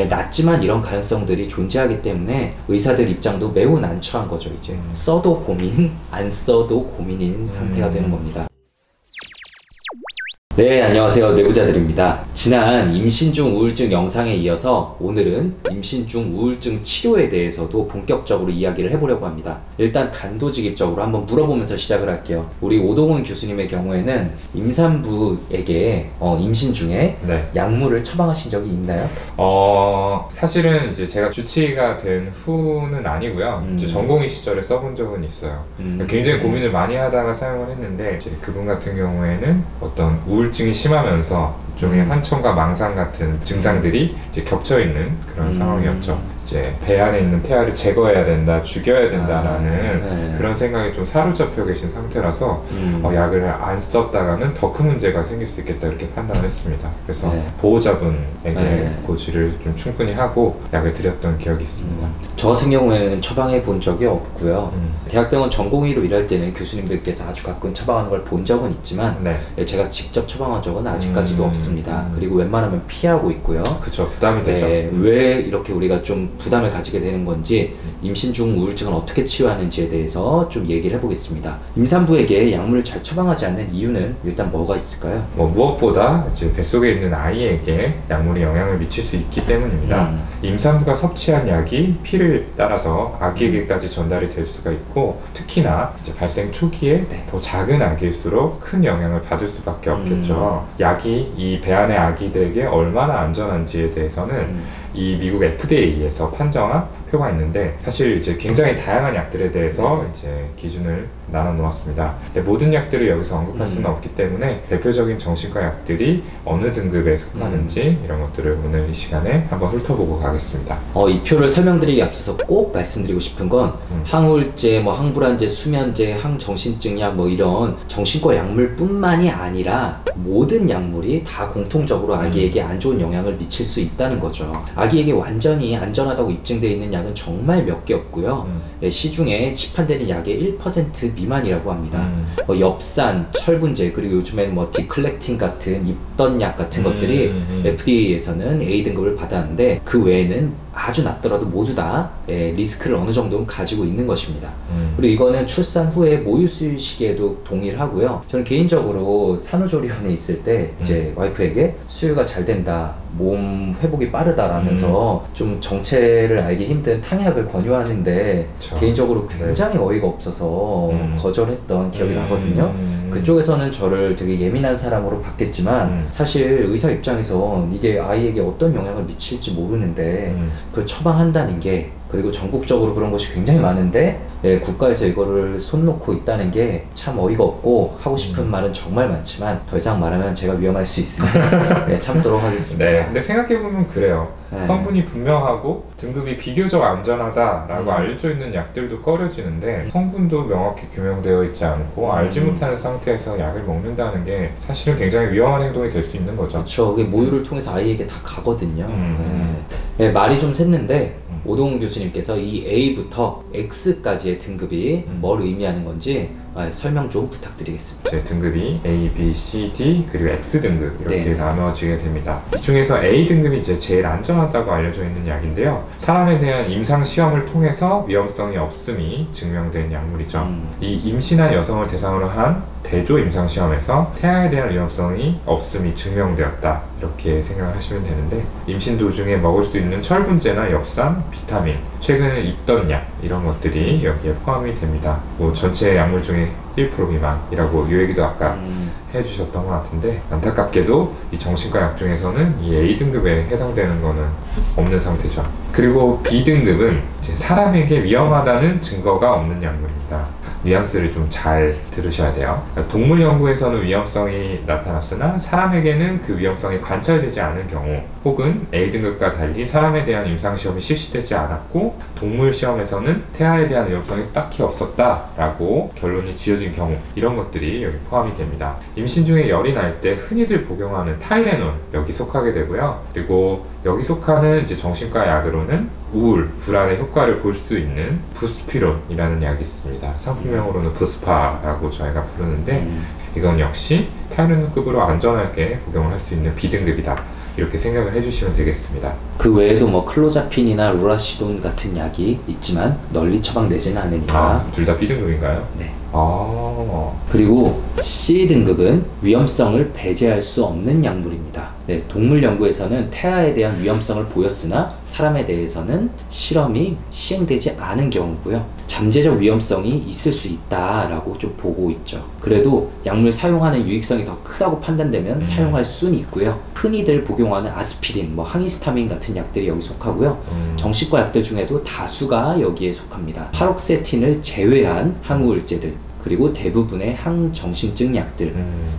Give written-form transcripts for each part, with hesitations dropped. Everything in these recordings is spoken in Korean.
낮지만 이런 가능성들이 존재하기 때문에 의사들 입장도 매우 난처한 거죠. 이제 써도 고민, 안 써도 고민인 상태가 되는 겁니다. 네, 안녕하세요. 내부자들입니다. 지난 임신 중 우울증 영상에 이어서 오늘은 임신 중 우울증 치료에 대해서도 본격적으로 이야기를 해보려고 합니다. 일단 단도직입적으로 한번 물어보면서 시작을 할게요. 우리 오동훈 교수님의 경우에는 임산부에게 임신 중에 약물을 처방하신 적이 있나요? 사실은 이제 제가 주치의가 된 후는 아니고요. 이제 전공의 시절에 써본 적은 있어요. 굉장히 고민을 많이 하다가 사용을 했는데 이제 그분 같은 경우에는 어떤 우울증이 심하면서 일종의 환청과 망상 같은 증상들이 이제 겹쳐 있는 그런 상황이었죠. 이제 배 안에 있는 태아를 제거해야 된다, 죽여야 된다라는 그런 생각이 좀 사로잡혀 계신 상태라서 약을 안 썼다가는 더 큰 문제가 생길 수 있겠다 이렇게 판단을 했습니다. 그래서 보호자분에게 고지를 좀 충분히 하고 약을 드렸던 기억이 있습니다. 저 같은 경우에는 처방해 본 적이 없고요. 대학병원 전공의로 일할 때는 교수님들께서 아주 가끔 처방하는 걸 본 적은 있지만 제가 직접 처방한 적은 아직까지도 없습니다. 그리고 웬만하면 피하고 있고요. 그쵸, 부담이 되죠. 왜 이렇게 우리가 좀 부담을 가지게 되는 건지, 임신 중 우울증을 어떻게 치유하는지에 대해서 좀 얘기를 해보겠습니다. 임산부에게 약물을 잘 처방하지 않는 이유는 일단 뭐가 있을까요? 무엇보다 이제 뱃속에 있는 아이에게 약물이 영향을 미칠 수 있기 때문입니다. 임산부가 섭취한 약이 피를 따라서 아기에게까지 전달이 될 수가 있고, 특히나 이제 발생 초기에 더 작은 아기일수록 큰 영향을 받을 수밖에 없겠죠. 약이 이 배 안의 아기들에게 얼마나 안전한지에 대해서는 이 미국 FDA에서 판정한 표가 있는데, 사실 이제 굉장히 다양한 약들에 대해서 이제 기준을 나눠 놓았습니다. 근데 모든 약들을 여기서 언급할 수는 없기 때문에 대표적인 정신과 약들이 어느 등급에 속하는지 이런 것들을 오늘 이 시간에 한번 훑어보고 가겠습니다. 이 표를 설명드리기 앞서서 꼭 말씀드리고 싶은 건 항우울제, 항불안제, 수면제, 항정신증약 이런 정신과 약물뿐만이 아니라 모든 약물이 다 공통적으로 아기에게 안 좋은 영향을 미칠 수 있다는 거죠. 아기에게 완전히 안전하다고 입증되어 있는 약은 정말 몇 개 없고요. 시중에 시판되는 약의 1% 미만이라고 합니다. 엽산, 철분제, 그리고 요즘에는 디클렉틴 같은 입던약 같은 것들이 FDA에서는 A 등급을 받았는데, 그 외에는 아주 낮더라도 모두 다 리스크를 어느 정도는 가지고 있는 것입니다. 그리고 이거는 출산 후에 모유 수유 시기에도 동의를 하고요. 저는 개인적으로 산후조리원에 있을 때 이제 와이프에게 수유가 잘 된다, 몸 회복이 빠르다라면서 좀 정체를 알기 힘든 탕약을 권유하는데 개인적으로 굉장히 어이가 없어서 거절했던 기억이 나거든요. 그쪽에서는 저를 되게 예민한 사람으로 봤겠지만 사실 의사 입장에서 이게 아이에게 어떤 영향을 미칠지 모르는데 그걸 처방한다는 게, 그리고 전국적으로 그런 것이 굉장히 많은데 국가에서 이거를 손 놓고 있다는 게 참 어이가 없고, 하고 싶은 말은 정말 많지만 더 이상 말하면 제가 위험할 수 있으니 참도록 하겠습니다. 근데 생각해보면 그래요. 성분이 분명하고 등급이 비교적 안전하다라고 알려져 있는 약들도 꺼려지는데, 성분도 명확히 규명되어 있지 않고 알지 못하는 상태에서 약을 먹는다는 게 사실은 굉장히 위험한 행동이 될 수 있는 거죠. 그렇죠. 그게 모유를 통해서 아이에게 다 가거든요. 말이 좀 샜는데 오동훈 교수님께서 이 A부터 X까지의 등급이 뭘 의미하는 건지 설명 좀 부탁드리겠습니다. 제 등급이 A, B, C, D 그리고 X 등급 이렇게 나눠지게 됩니다. 이 중에서 A 등급이 이제 제일 안전하다고 알려져 있는 약인데요. 사람에 대한 임상 시험을 통해서 위험성이 없음이 증명된 약물이죠. 이 임신한 여성을 대상으로 한 대조 임상 시험에서 태아에 대한 위험성이 없음이 증명되었다, 이렇게 생각을 하시면 되는데, 임신 도중에 먹을 수 있는 철분제나 엽산, 비타민, 최근에 입던 약 이런 것들이 여기에 포함이 됩니다. 전체 약물 중에 1% 미만이라고 이 얘기도 아까 해주셨던 것 같은데, 안타깝게도 이 정신과 약 중에서는 이 A등급에 해당되는 거는 없는 상태죠. 그리고 B등급은 이제 사람에게 위험하다는 증거가 없는 약물입니다. 뉘앙스를 좀 잘 들으셔야 돼요. 동물 연구에서는 위험성이 나타났으나 사람에게는 그 위험성이 관찰되지 않은 경우, 혹은 A등급과 달리 사람에 대한 임상시험이 실시되지 않았고 동물 시험에서는 태아에 대한 위험성이 딱히 없었다라고 결론이 지어진 경우, 이런 것들이 여기 포함이 됩니다. 임신 중에 열이 날 때 흔히들 복용하는 타이레놀 여기 속하게 되고요. 그리고 여기 속하는 이제 정신과 약으로는 우울, 불안의 효과를 볼 수 있는 부스피론이라는 약이 있습니다. 상품명으로는 부스파라고 저희가 부르는데, 이건 역시 타이레놀급으로 안전하게 복용을 할 수 있는 B등급이다 이렇게 생각을 해주시면 되겠습니다. 그 외에도 뭐 클로자핀이나 루라시돈 같은 약이 있지만 널리 처방되지는 않으니까. 둘 다 B등급인가요? 네. 그리고 그리고 C등급은 위험성을 배제할 수 없는 약물입니다. 네, 동물 연구에서는 태아에 대한 위험성을 보였으나 사람에 대해서는 실험이 시행되지 않은 경우고요. 잠재적 위험성이 있을 수 있다라고 좀 보고 있죠. 그래도 약물 사용하는 유익성이 더 크다고 판단되면 사용할 수는 있고요. 흔히들 복용하는 아스피린, 뭐 항히스타민 같은 약들이 여기 속하고요. 정신과 약들 중에도 다수가 여기에 속합니다. 파록세틴을 제외한 항우울제들, 그리고 대부분의 항정신증 약들,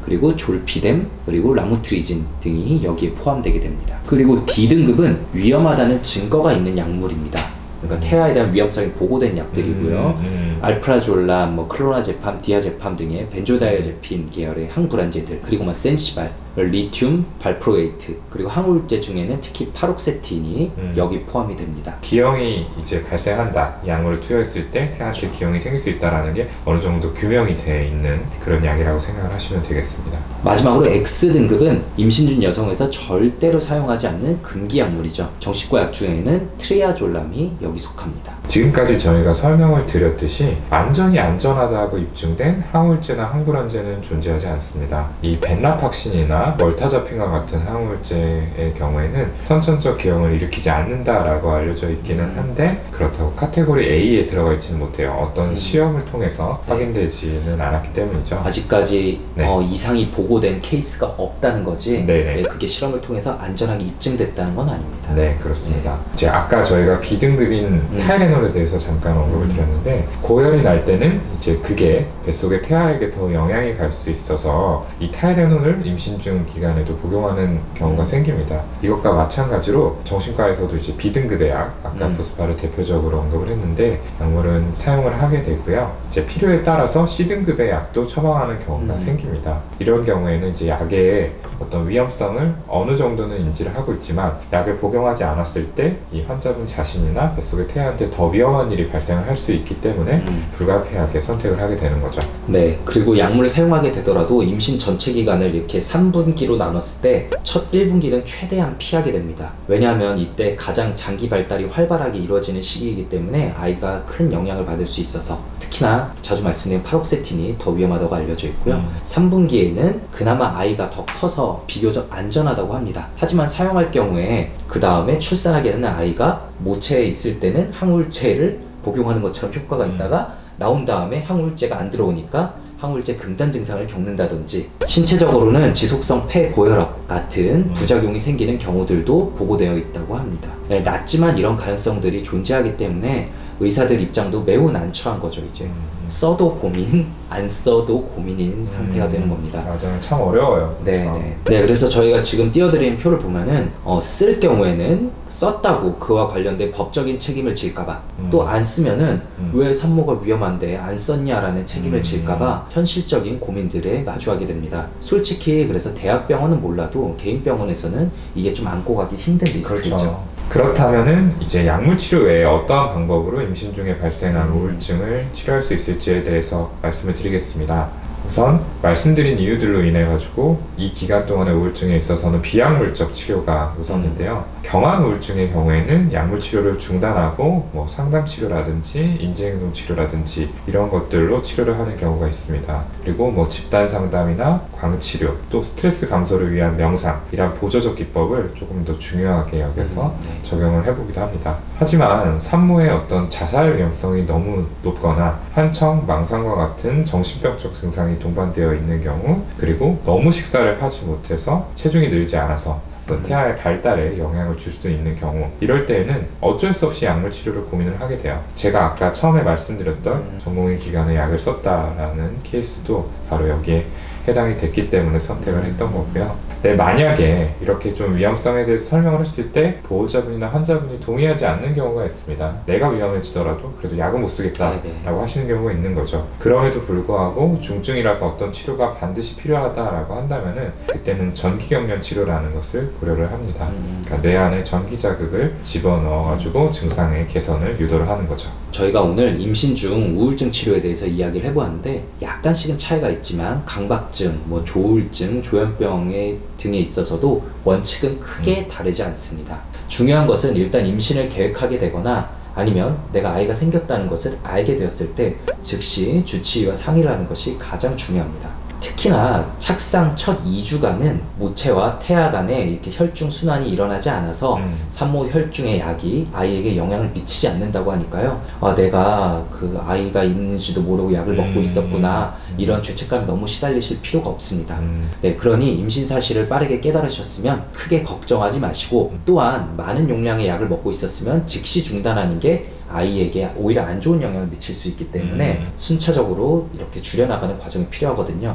그리고 졸피뎀, 그리고 라모트리진 등이 여기에 포함되게 됩니다. 그리고 D등급은 위험하다는 증거가 있는 약물입니다. 그러니까 태아에 대한 위험성이 보고된 약들이고요. 알프라졸람, 뭐 클로나제팜, 디아제팜 등의 벤조다이아제핀 계열의 항불안제들, 그리고 뭐 센시발, 리튬, 발프로에이트, 그리고 항우울제 중에는 특히 파록세틴이 여기 포함이 됩니다. 기형이 이제 발생한다, 이 약물을 투여했을 때 태아한테 기형이 생길 수 있다는 게 어느 정도 규명이 돼 있는 그런 약이라고 생각을 하시면 되겠습니다. 마지막으로 X등급은 임신 중 여성에서 절대로 사용하지 않는 금기 약물이죠. 정신과 약 중에는 트리아졸람이 여기 속합니다. 지금까지 저희가 설명을 드렸듯이 완전히 안전하다고 입증된 항우울제나 항불안제는 존재하지 않습니다. 이 벤라팍신이나 멀타자핀과 같은 항우울제의 경우에는 선천적 기형을 일으키지 않는다라고 알려져 있기는 한데, 그렇다고 카테고리 A에 들어가 있지는 못해요. 어떤 시험을 통해서 확인되지는 않았기 때문이죠. 아직까지 이상이 보고된 케이스가 없다는 거지. 네, 그게 실험을 통해서 안전하게 입증됐다는 건 아닙니다. 네, 그렇습니다. 이제 아까 저희가 B등급인 타이레놀에 대해서 잠깐 언급을 드렸는데, 고열이 날 때는 이제 그게 뱃속의 태아에게 더 영향이 갈 수 있어서 이 타이레놀을 임신 중 기간에도 복용하는 경우가 생깁니다. 이것과 마찬가지로 정신과에서도 이제 B등급의 약, 아까 부스파를 대표적으로 언급을 했는데, 약물은 사용을 하게 되고요. 이제 필요에 따라서 C등급의 약도 처방하는 경우가 생깁니다. 이런 경우에는 이제 약의 어떤 위험성을 어느 정도는 인지를 하고 있지만 약을 복용하지 않았을 때 이 환자분 자신이나 뱃속의 태아한테 더 위험한 일이 발생을 할 수 있기 때문에 불가피하게 선택을 하게 되는 거죠. 네, 그리고 약물을 사용하게 되더라도 임신 전체 기간을 이렇게 3분기로 나눴을 때 첫 1분기는 최대한 피하게 됩니다. 왜냐하면 이때 가장 장기 발달이 활발하게 이루어지는 시기이기 때문에 아이가 큰 영향을 받을 수 있어서, 특히나 자주 말씀드린 파록세틴이 더 위험하다고 알려져 있고요. 3분기에는 그나마 아이가 더 커서 비교적 안전하다고 합니다. 하지만 사용할 경우에 그 다음에 출산하게 되는 아이가 모체에 있을 때는 항우울제를 복용하는 것처럼 효과가 있다가 나온 다음에 항우울제가 안 들어오니까 항우울제 금단 증상을 겪는다든지, 신체적으로는 지속성 폐고혈압 같은 부작용이 생기는 경우들도 보고되어 있다고 합니다. 네, 낮지만 이런 가능성들이 존재하기 때문에 의사들 입장도 매우 난처한 거죠. 이제 써도 고민, 안 써도 고민인 상태가 되는 겁니다. 맞아요. 참 어려워요. 네, 그래서 저희가 지금 띄워드린 표를 보면은 쓸 경우에는 썼다고 그와 관련된 법적인 책임을 질까봐, 또 안 쓰면은 왜 산모가 위험한데 안 썼냐라는 책임을 질까봐 현실적인 고민들에 마주하게 됩니다. 솔직히 그래서 대학병원은 몰라도 개인병원에서는 이게 좀 안고 가기 힘든 리스크죠. 그렇죠. 그렇다면은 이제 약물 치료 외에 어떠한 방법으로 임신 중에 발생한 우울증을 치료할 수 있을지에 대해서 말씀을 드리겠습니다. 우선 말씀드린 이유들로 인해 가지고 이 기간 동안의 우울증에 있어서는 비약물적 치료가 우선인데요. 경한 우울증의 경우에는 약물 치료를 중단하고 뭐 상담 치료라든지 인지행동 치료라든지 이런 것들로 치료를 하는 경우가 있습니다. 그리고 뭐 집단 상담이나 광치료, 또 스트레스 감소를 위한 명상, 이런 보조적 기법을 조금 더 중요하게 여겨서 적용을 해보기도 합니다. 하지만 산모의 어떤 자살 위험성이 너무 높거나 환청, 망상과 같은 정신병적 증상이 동반되어 있는 경우, 그리고 너무 식사를 하지 못해서 체중이 늘지 않아서 어떤 태아의 발달에 영향을 줄 수 있는 경우, 이럴 때에는 어쩔 수 없이 약물 치료를 고민을 하게 돼요. 제가 아까 처음에 말씀드렸던 전공의 기간에 약을 썼다라는 케이스도 바로 여기에 해당이 됐기 때문에 선택을 했던 거고요. 네, 만약에 이렇게 좀 위험성에 대해서 설명을 했을 때 보호자분이나 환자분이 동의하지 않는 경우가 있습니다. 내가 위험해지더라도 그래도 약은 못 쓰겠다라고 하시는 경우가 있는 거죠. 그럼에도 불구하고 중증이라서 어떤 치료가 반드시 필요하다라고 한다면은 그때는 전기경련 치료라는 것을 고려를 합니다. 그러니까 뇌 안에 전기 자극을 집어넣어가지고 증상의 개선을 유도를 하는 거죠. 저희가 오늘 임신 중 우울증 치료에 대해서 이야기를 해보았는데, 약간씩은 차이가 있지만 강박증, 뭐 조울증, 조현병에 등에 있어서도 원칙은 크게 다르지 않습니다. 중요한 것은 일단 임신을 계획하게 되거나 아니면 내가 아이가 생겼다는 것을 알게 되었을 때 즉시 주치의와 상의를 하는 것이 가장 중요합니다. 특히나 착상 첫 2주간은 모체와 태아 간에 이렇게 혈중 순환이 일어나지 않아서 산모 혈중의 약이 아이에게 영향을 미치지 않는다고 하니까요. 아, 내가 그 아이가 있는지도 모르고 약을 먹고 있었구나, 이런 죄책감 너무 시달리실 필요가 없습니다. 네, 그러니 임신 사실을 빠르게 깨달으셨으면 크게 걱정하지 마시고, 또한 많은 용량의 약을 먹고 있었으면 즉시 중단하는 게 아이에게 오히려 안 좋은 영향을 미칠 수 있기 때문에 순차적으로 이렇게 줄여나가는 과정이 필요하거든요.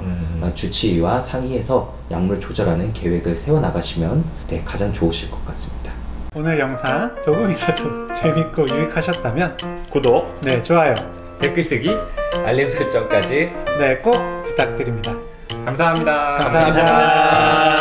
주치의와 상의해서 약물 조절하는 계획을 세워나가시면 네, 가장 좋으실 것 같습니다. 오늘 영상 조금이라도 재밌고 유익하셨다면 구독, 네, 좋아요, 댓글 쓰기, 알림 설정까지 네, 꼭 부탁드립니다. 감사합니다. 감사합니다.